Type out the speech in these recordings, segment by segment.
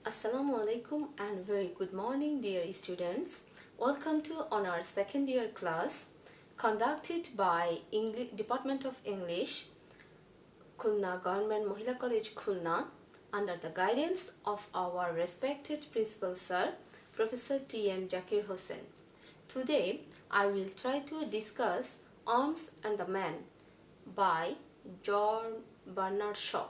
Assalamu alaikum and very good morning dear students. Welcome to on our second year class conducted by Department of English, Khulna Government Mahila College Khulna under the guidance of our respected principal sir, Professor T.M. Zakir Hussain. Today I will try to discuss Arms and the Man by George Bernard Shaw.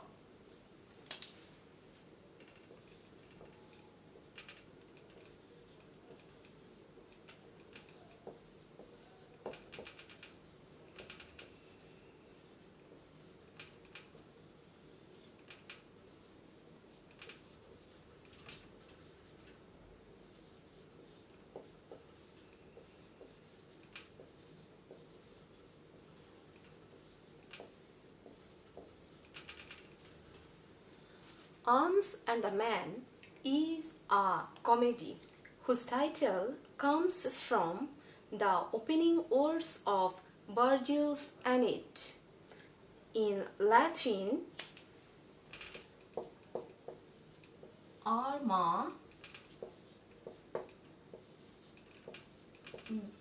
Arms and the Man is a comedy whose title comes from the opening words of Virgil's Aeneid. In Latin, arma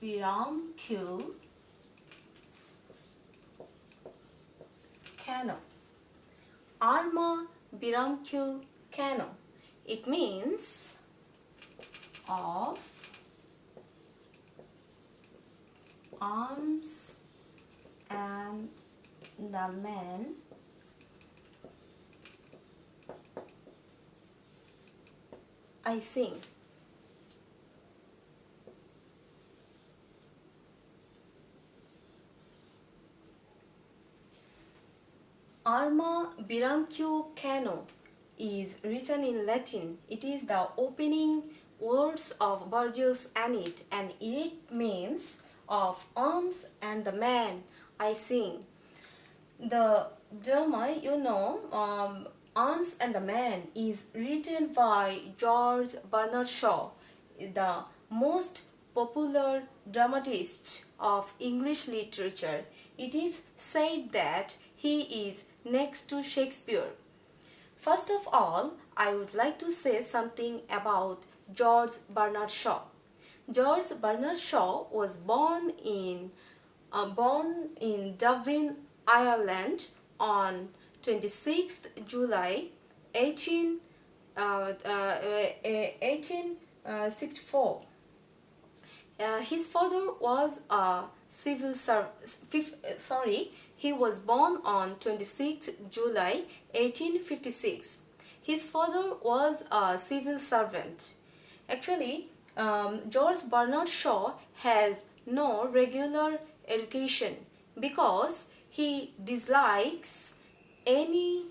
virumque cano. Arma virumque cano. It means of arms and the man I sing. Arma virumque cano is written in Latin. It is the opening words of Virgil's Aeneid and it means of arms and the man I sing. The drama, Arms and the Man is written by George Bernard Shaw, the most popular dramatist of English literature. It is said that he is next to Shakespeare. First of all, I would like to say something about George Bernard Shaw. George Bernard Shaw was born in Dublin, Ireland on 26th July 1864. His father was a he was born on 26th July 1856. His father was a civil servant. Actually, George Bernard Shaw has no regular education because he dislikes any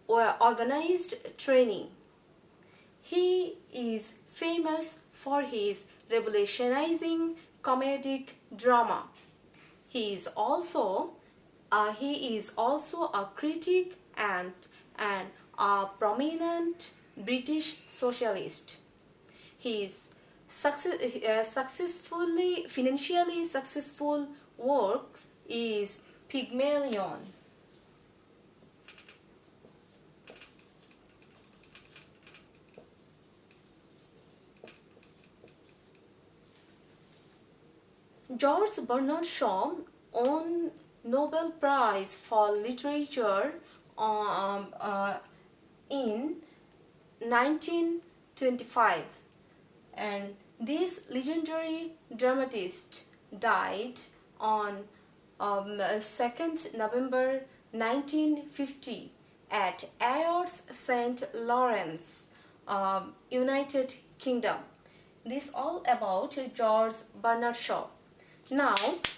organized training. He is famous for his revolutionizing comedic drama. He is also a critic and a prominent British socialist. His financially successful works is Pygmalion. George Bernard Shaw won Nobel Prize for Literature in 1925, and this legendary dramatist died on 2nd November 1950 at Ayors, St. Lawrence, United Kingdom. This all about George Bernard Shaw. Now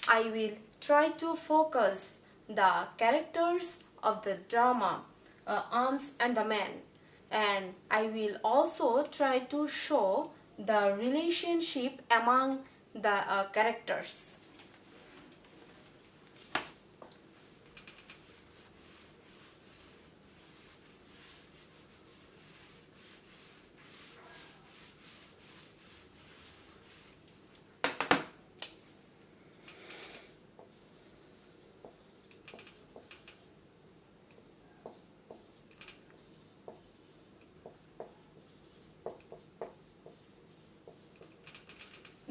I will try to focus the characters of the drama Arms and the Man, and I will also try to show the relationship among the characters.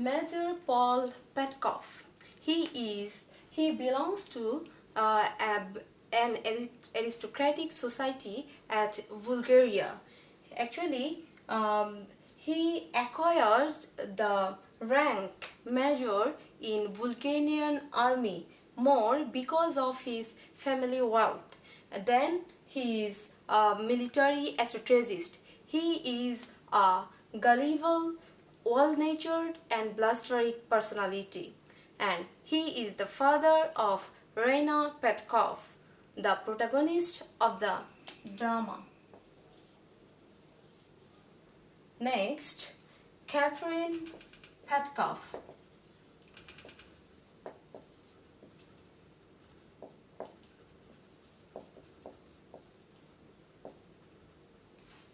Major Paul Petkov. He belongs to an aristocratic society at Bulgaria. Actually, he acquired the rank major in Bulgarian army more because of his family wealth than his military strategist. He is a gullible, well-natured and blustery personality, and he is the father of Reina Petkov, the protagonist of the drama. Next, Catherine Petkov.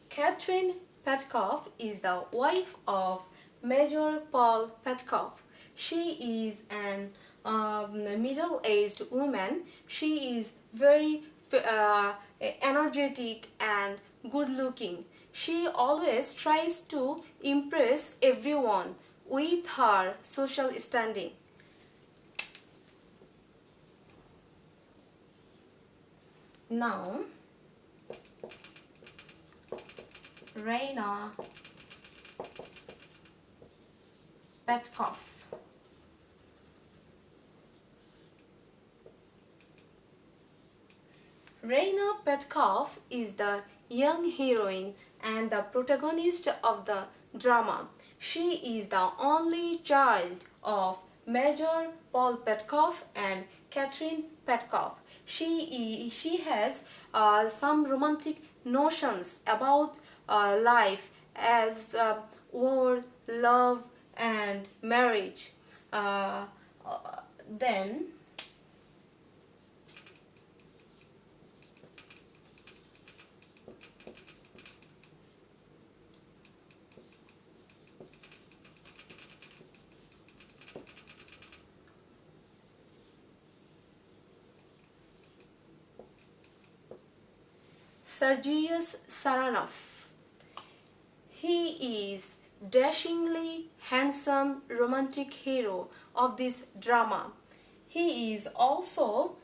Catherine Petkov is the wife of Major Paul Petkov. She is an middle-aged woman. She is very energetic and good-looking. She always tries to impress everyone with her social standing. Now, Reina Petkov. Reina Petkov is the young heroine and the protagonist of the drama. She is the only child of Major Paul Petkov and Catherine Petkov. She has some romantic notions about life as war, love, and marriage. Then Sergius Saranov. He is dashingly handsome romantic hero of this drama. He is also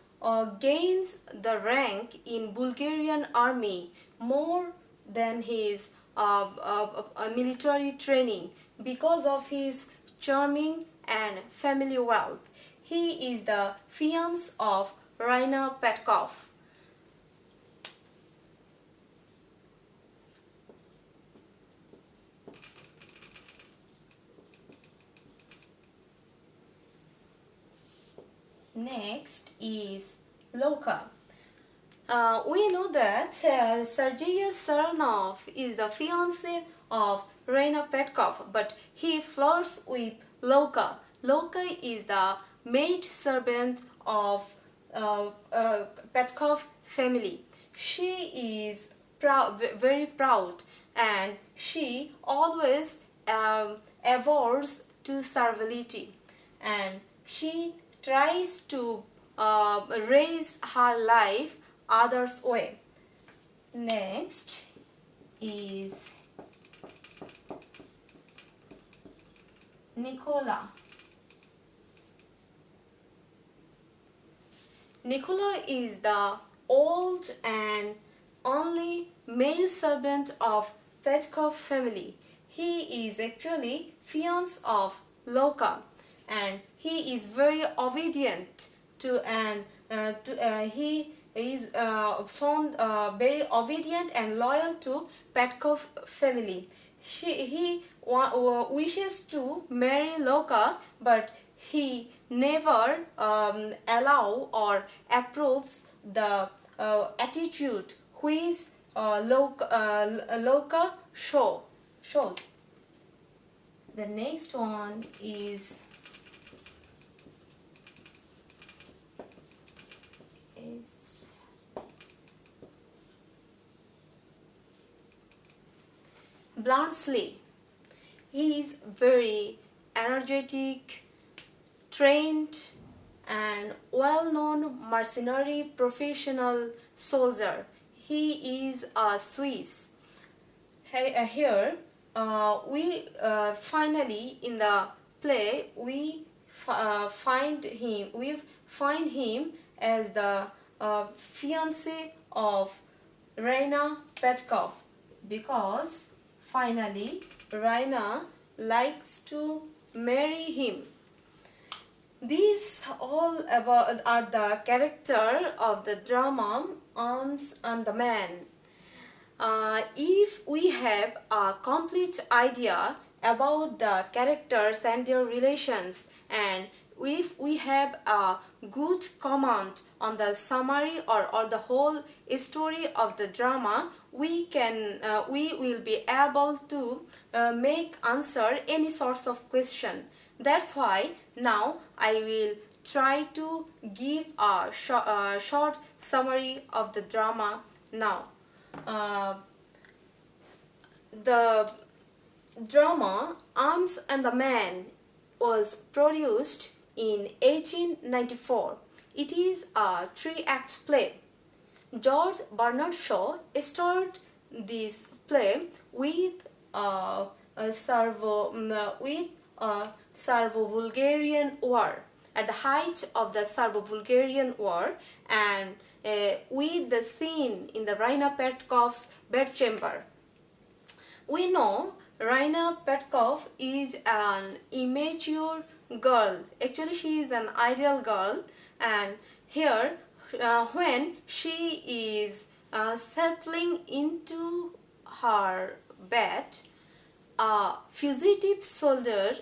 gains the rank in Bulgarian army more than his military training because of his charming and family wealth. He is the fiance of Reina Petkov. Next is Loka. We know that Sergei Saranov is the fiance of Reina Petkov, but he flirts with Loka. Loka is the maid servant of Petkov family. She is very proud, and she always averts to servility, and she tries to raise her life others way. Next is Nicola. Nicola is the old and only male servant of Petkov family. He is actually fiance of Loka, and he is very obedient to he is found very obedient and loyal to Petkov family. He wishes to marry Loka, but he never allow or approves the attitude which Loka shows. The next one is Blansley. He is very energetic, trained, and well-known mercenary professional soldier. He is a Swiss. Here we finally in the play we find him as the fiancé of Raina Petkov, because finally Raina likes to marry him. These all about are the character of the drama Arms and the Man. If we have a complete idea about the characters and their relations, and if we have a good comment on the summary or the whole story of the drama, we will be able to make answer any sorts of question. That's why now I will try to give a short summary of the drama now. Uh, the drama Arms and the Man was produced in 1894. It is a three-act play. George Bernard Shaw started this play with a Serbo-Bulgarian War, at the height of the Serbo-Bulgarian War, and with the scene in the Raina Petkov's bedchamber. We know Raina Petkov is an immature girl. Actually, she is an ideal girl, and here, when she is settling into her bed, a fugitive soldier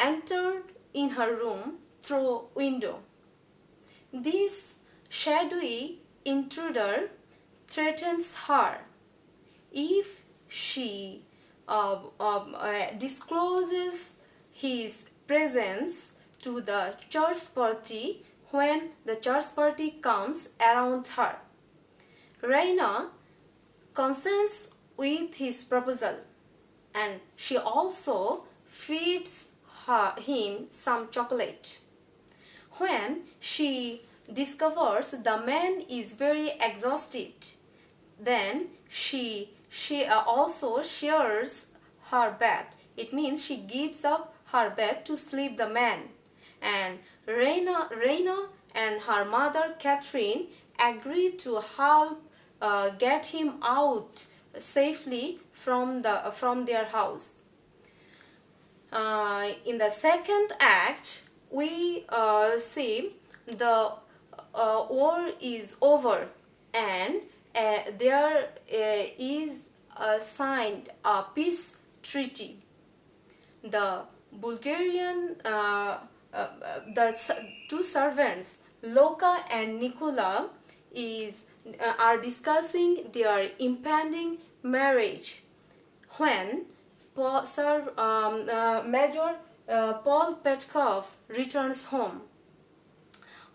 entered in her room through window. This shadowy intruder threatens her. If she discloses his presence to the church party when the church party comes around her, Raina consents with his proposal, and she also feeds him some chocolate. When she discovers the man is very exhausted, then she also shares her bed. It means she gives up her bed to sleep the man. And Raina and her mother Catherine agree to help get him out safely from their house. In the second act, we see the war is over, and there is signed a peace treaty. The Bulgarian, the two servants, Loka and Nikola, are discussing their impending marriage when Major Paul Petkov returns home.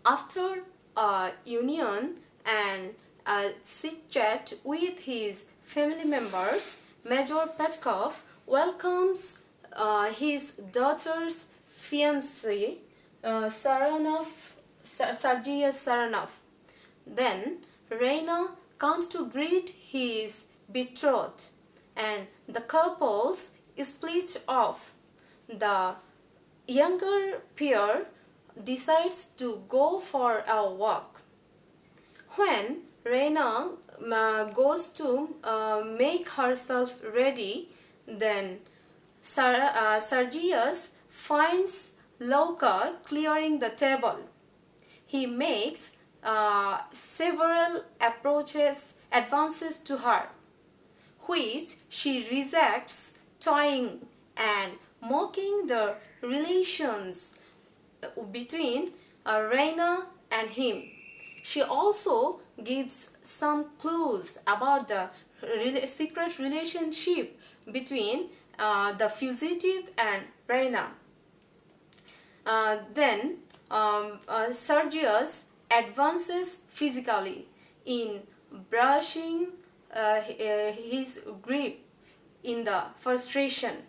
After a union and a chit-chat with his family members, Major Petkov welcomes his daughter's fiancé, Sergei Saranov. Then Raina comes to greet his betrothed, and the couples split off. The younger pair decides to go for a walk. When Raina goes to make herself ready, then Sergius finds Loka clearing the table. He makes several advances to her, which she rejects, toying and mocking the relations between Raina and him. She also gives some clues about the secret relationship between the fugitive and Raina. Then Sergius advances physically in brushing his grip in the frustration.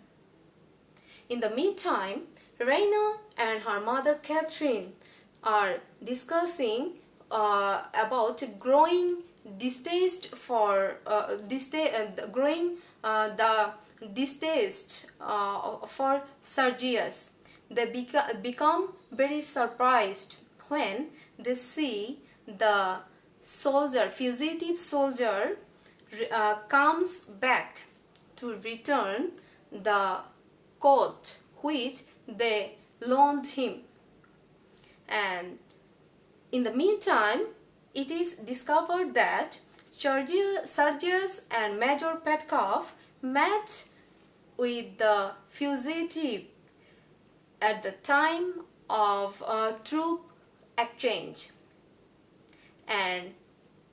In the meantime, Raina and her mother Catherine are discussing about growing distaste for growing the distaste for Sergius. They become very surprised when they see the fugitive soldier comes back to return the coat which they loaned him. And in the meantime, it is discovered that Sergius and Major Petkov met with the fugitive at the time of troop exchange, and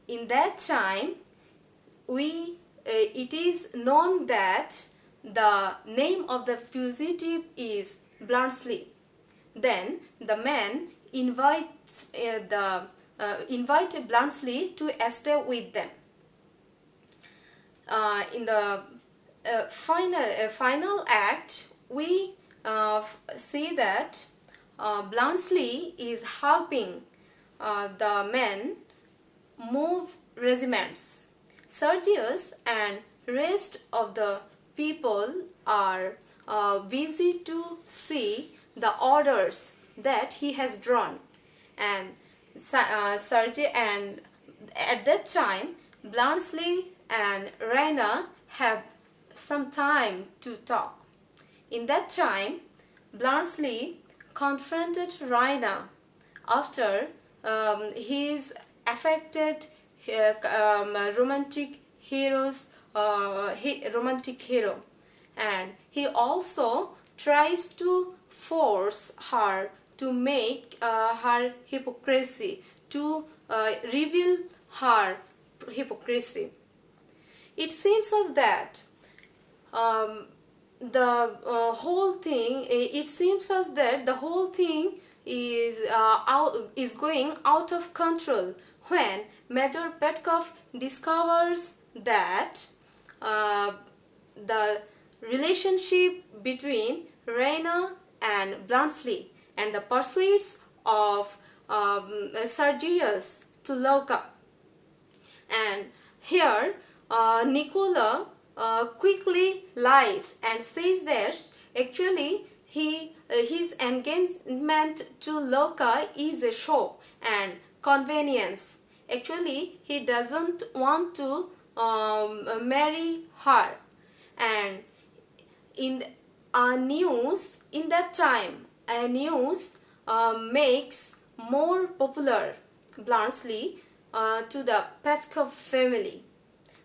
in that time it is known that the name of the fugitive is Bluntschli. Then the man invites invite Bluntschli to stay with them. In the final act, we see that Bluntschli is helping the men move regiments. Sergius and rest of the people are busy to see the orders that he has drawn, and Sergius, and at that time Bluntschli and Raina have some time to talk. In that time, Bluntschli confronted Raina after his affected romantic hero, and he also tries to force her to make her hypocrisy, to reveal her hypocrisy. It seems as that the whole thing is going out of control when Major Petkov discovers that the relationship between Raina and Bluntschli and the pursuits of Sergius to Lorca. And here Nicola quickly lies and says that actually his engagement to Lorca is a show and convenience. Actually, he doesn't want to marry her. And in that time, a news makes more popular Bluntschli to the Petkov family.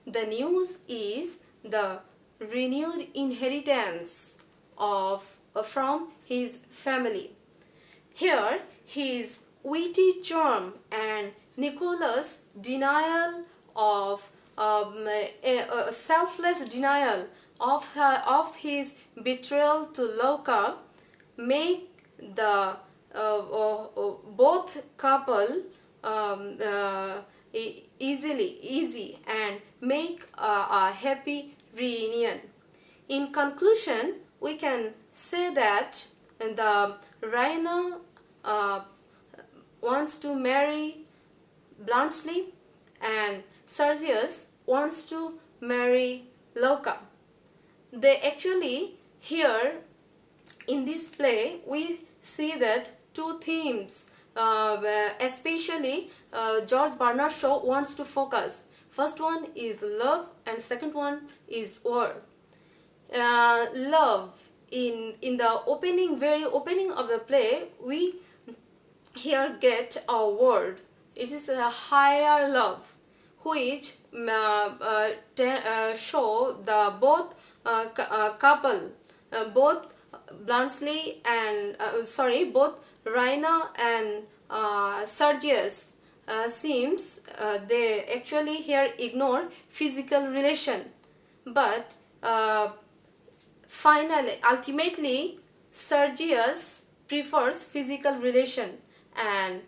The news is the renewed inheritance from his family. Here, his witty charm and Nicola's denial of selfless denial of his betrayal to Lorca make the both couple easy and make a happy reunion. In conclusion, we can say that the Raina wants to marry Bluntschli and Sergius wants to marry Lorca. They actually, here in this play we see that two themes especially George Bernard Shaw wants to focus. First one is love and second one is war. Love, in the very opening of the play, we here get a word. It is a higher love, which show the both couple, both Bluntschli and both Raina and Sergius seems they actually here ignore physical relation, but ultimately Sergius prefers physical relation, and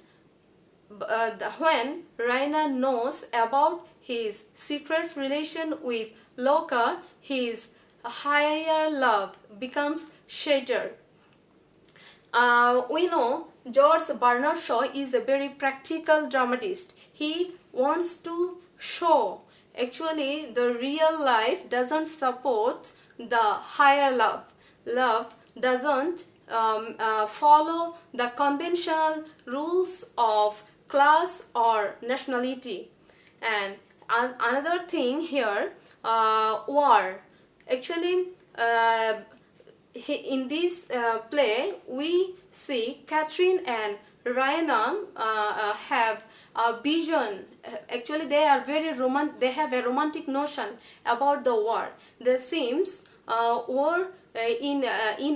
when Raina knows about his secret relation with Lorca, his higher love becomes shattered. We know George Bernard Shaw is a very practical dramatist. He wants to show. Actually, the real life doesn't support the higher love. Love doesn't follow the conventional rules of class or nationality. And another thing here, war. Actually, in this play we see Catherine and Ryan have a vision. Actually, they are very romantic. They have a romantic notion about the war. There seems war in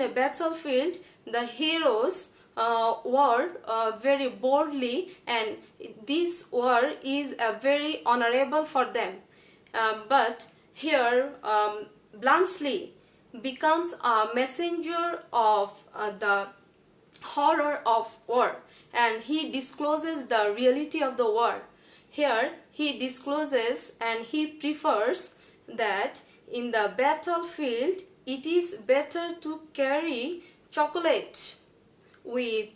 a battlefield. The heroes war very boldly, and this war is very honorable for them. But here, Bluntsley becomes a messenger of the horror of war, and he discloses the reality of the war. Here he discloses and he prefers that in the battlefield it is better to carry chocolate with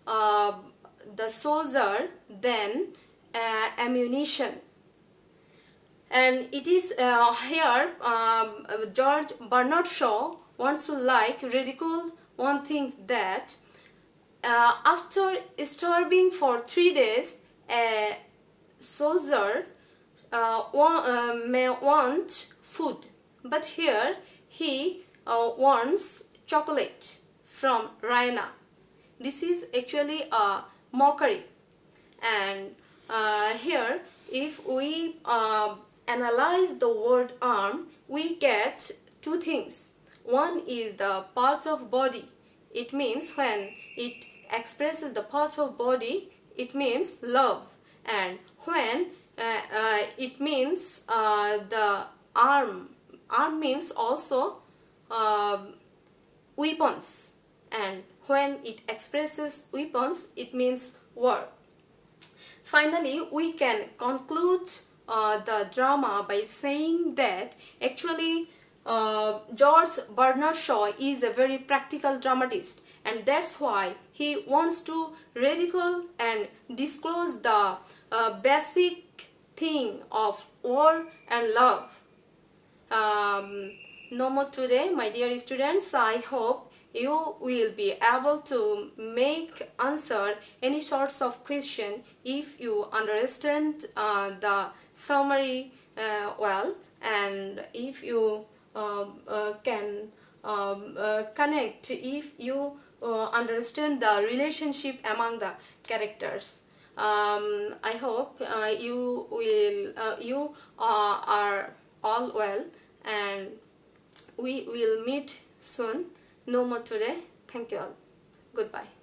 uh, the soldier than ammunition. And it is here George Bernard Shaw wants to ridicule one thing, that after starving for 3 days, a soldier may want food, but here he wants chocolate from Raina. This is actually a mockery. And here, if we analyze the word arm, we get two things. One is the parts of body. It means when it expresses the parts of body, it means love. And when it means the arm means also weapons. And when it expresses weapons, it means war. Finally, we can conclude the drama by saying that actually George Bernard Shaw is a very practical dramatist, and that's why he wants to ridicule and disclose the basic thing of war and love. No more today, my dear students. I hope you will be able to answer any sorts of question if you understand the summary well, and if you can connect, if you understand the relationship among the characters. I hope you are all well, and we will meet soon. No more today. Thank you all. Goodbye.